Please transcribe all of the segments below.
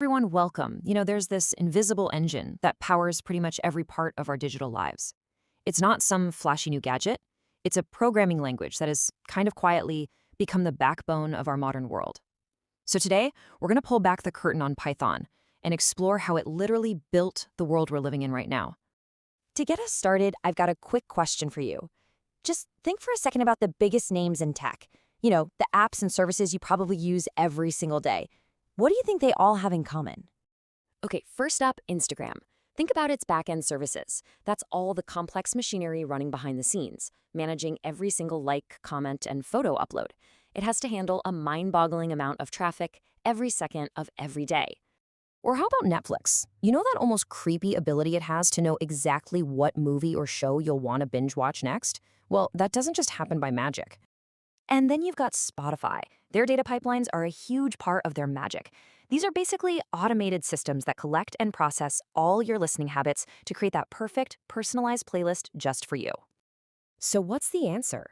Everyone, welcome. There's this invisible engine that powers pretty much every part of our digital lives. It's not some flashy new gadget. It's a programming language that has kind of quietly become the backbone of our modern world. So today, we're going to pull back the curtain on Python and explore how it literally built the world we're living in right now. To get us started, I've got a quick question for you. Just think for a second about the biggest names in tech. The apps and services you probably use every single day. What do you think they all have in common? Okay, first up, Instagram. Think about its backend services. That's all the complex machinery running behind the scenes, managing every single like, comment, and photo upload. It has to handle a mind-boggling amount of traffic every second of every day. Or how about Netflix? You know that almost creepy ability it has to know exactly what movie or show you'll want to binge watch next? Well, that doesn't just happen by magic. And then you've got Spotify. Their data pipelines are a huge part of their magic. These are basically automated systems that collect and process all your listening habits to create that perfect, personalized playlist just for you. So what's the answer?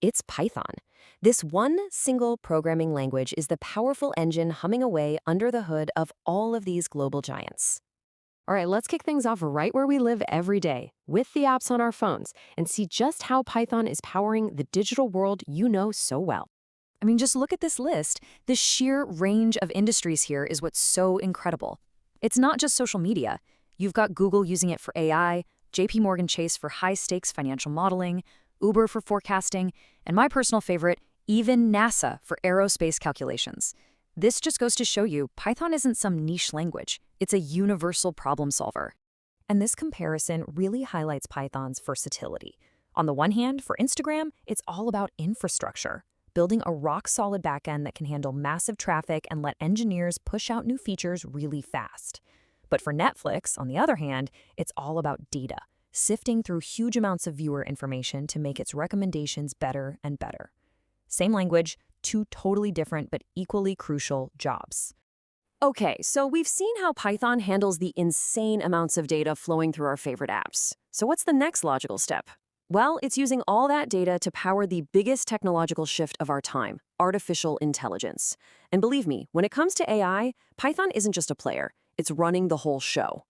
It's Python. This one single programming language is the powerful engine humming away under the hood of all of these global giants. All right, let's kick things off right where we live every day, with the apps on our phones, and see just how Python is powering the digital world you know so well. Just look at this list. The sheer range of industries here is what's so incredible. It's not just social media. You've got Google using it for AI, JP Morgan Chase for high-stakes financial modeling, Uber for forecasting, and my personal favorite, even NASA for aerospace calculations. This just goes to show you Python isn't some niche language. It's a universal problem solver. And this comparison really highlights Python's versatility. On the one hand, for Instagram, it's all about infrastructure, building a rock-solid backend that can handle massive traffic and let engineers push out new features really fast. But for Netflix, on the other hand, it's all about data, sifting through huge amounts of viewer information to make its recommendations better and better. Same language, two totally different but equally crucial jobs. Okay, so we've seen how Python handles the insane amounts of data flowing through our favorite apps. So what's the next logical step? Well, it's using all that data to power the biggest technological shift of our time, artificial intelligence. And believe me, when it comes to AI, Python isn't just a player, it's running the whole show.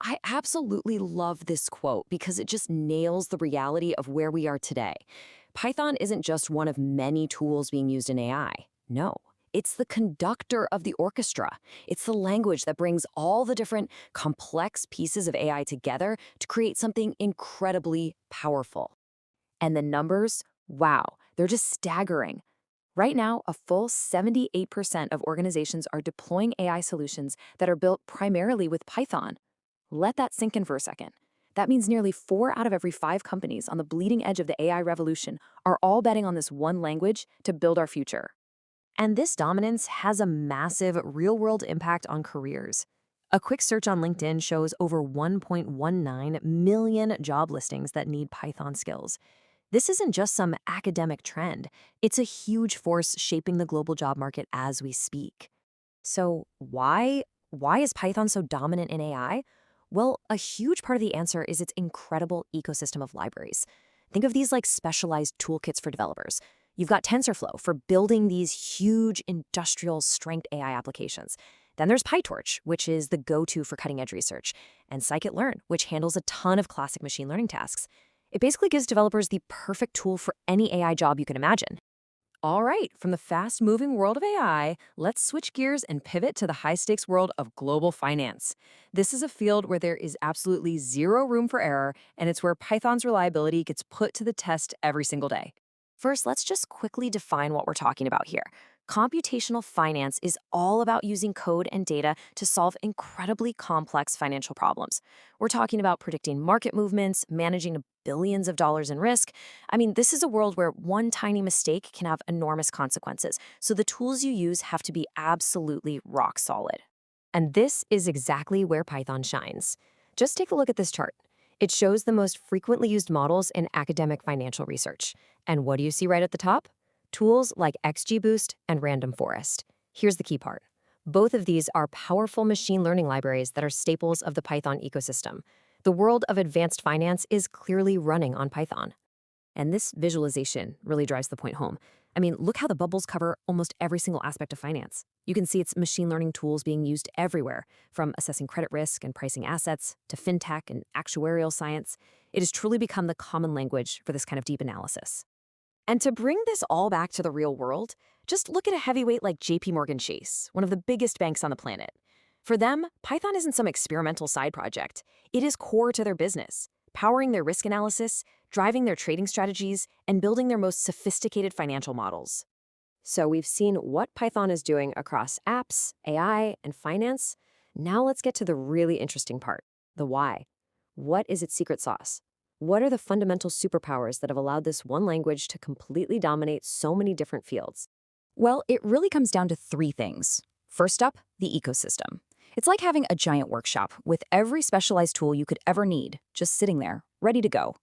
I absolutely love this quote because it just nails the reality of where we are today. Python isn't just one of many tools being used in AI. No, it's the conductor of the orchestra. It's the language that brings all the different complex pieces of AI together to create something incredibly powerful. And the numbers, wow, they're just staggering. Right now, a full 78% of organizations are deploying AI solutions that are built primarily with Python. Let that sink in for a second. That means nearly 4 out of every 5 companies on the bleeding edge of the AI revolution are all betting on this one language to build our future. And this dominance has a massive real-world impact on careers. A quick search on LinkedIn shows over 1.19 million job listings that need Python skills. This isn't just some academic trend. It's a huge force shaping the global job market as we speak. So why is Python so dominant in AI? Well, a huge part of the answer is its incredible ecosystem of libraries. Think of these like specialized toolkits for developers. You've got TensorFlow for building these huge industrial strength AI applications. Then there's PyTorch, which is the go-to for cutting-edge research, and scikit-learn, which handles a ton of classic machine learning tasks. It basically gives developers the perfect tool for any AI job you can imagine. All right, from the fast-moving world of AI, let's switch gears and pivot to the high-stakes world of global finance. This is a field where there is absolutely zero room for error, and it's where Python's reliability gets put to the test every single day. First, let's just quickly define what we're talking about here. Computational finance is all about using code and data to solve incredibly complex financial problems. We're talking about predicting market movements, managing billions of dollars in risk. This is a world where one tiny mistake can have enormous consequences, so the tools you use have to be absolutely rock solid. And this is exactly where Python shines. Just take a look at this chart. It shows the most frequently used models in academic financial research. And what do you see right at the top? Tools like XGBoost and Random Forest. Here's the key part. Both of these are powerful machine learning libraries that are staples of the Python ecosystem. The world of advanced finance is clearly running on Python. And this visualization really drives the point home. I mean, look how the bubbles cover almost every single aspect of finance. You can see its machine learning tools being used everywhere, from assessing credit risk and pricing assets to fintech and actuarial science. It has truly become the common language for this kind of deep analysis. And to bring this all back to the real world, just look at a heavyweight like JP Morgan Chase, one of the biggest banks on the planet. For them, Python isn't some experimental side project. It is core to their business, powering their risk analysis, driving their trading strategies, and building their most sophisticated financial models. So we've seen what Python is doing across apps, AI, and finance. Now let's get to the really interesting part, the why. What is its secret sauce? What are the fundamental superpowers that have allowed this one language to completely dominate so many different fields? Well, it really comes down to three things. First up, the ecosystem. It's like having a giant workshop with every specialized tool you could ever need, just sitting there, ready to go.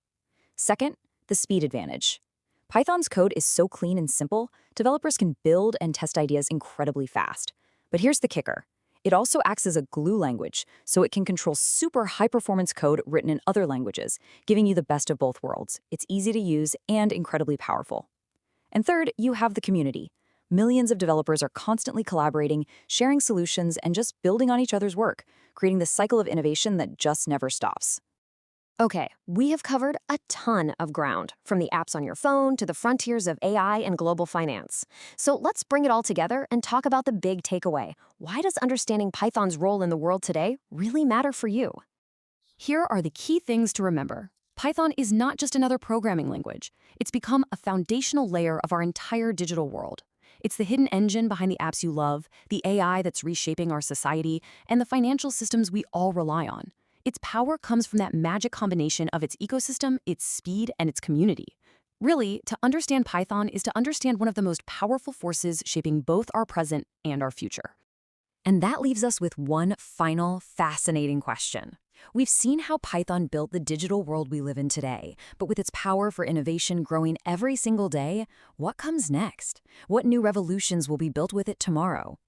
Second, the speed advantage. Python's code is so clean and simple, developers can build and test ideas incredibly fast. But here's the kicker. It also acts as a glue language, so it can control super high-performance code written in other languages, giving you the best of both worlds. It's easy to use and incredibly powerful. And third, you have the community. Millions of developers are constantly collaborating, sharing solutions, and just building on each other's work, creating this cycle of innovation that just never stops. Okay, we have covered a ton of ground, from the apps on your phone to the frontiers of AI and global finance. So let's bring it all together and talk about the big takeaway. Why does understanding Python's role in the world today really matter for you? Here are the key things to remember. Python is not just another programming language. It's become a foundational layer of our entire digital world. It's the hidden engine behind the apps you love, the AI that's reshaping our society, and the financial systems we all rely on. Its power comes from that magic combination of its ecosystem, its speed, and its community. Really, to understand Python is to understand one of the most powerful forces shaping both our present and our future. And that leaves us with one final, fascinating question. We've seen how Python built the digital world we live in today, but with its power for innovation growing every single day, what comes next? What new revolutions will be built with it tomorrow?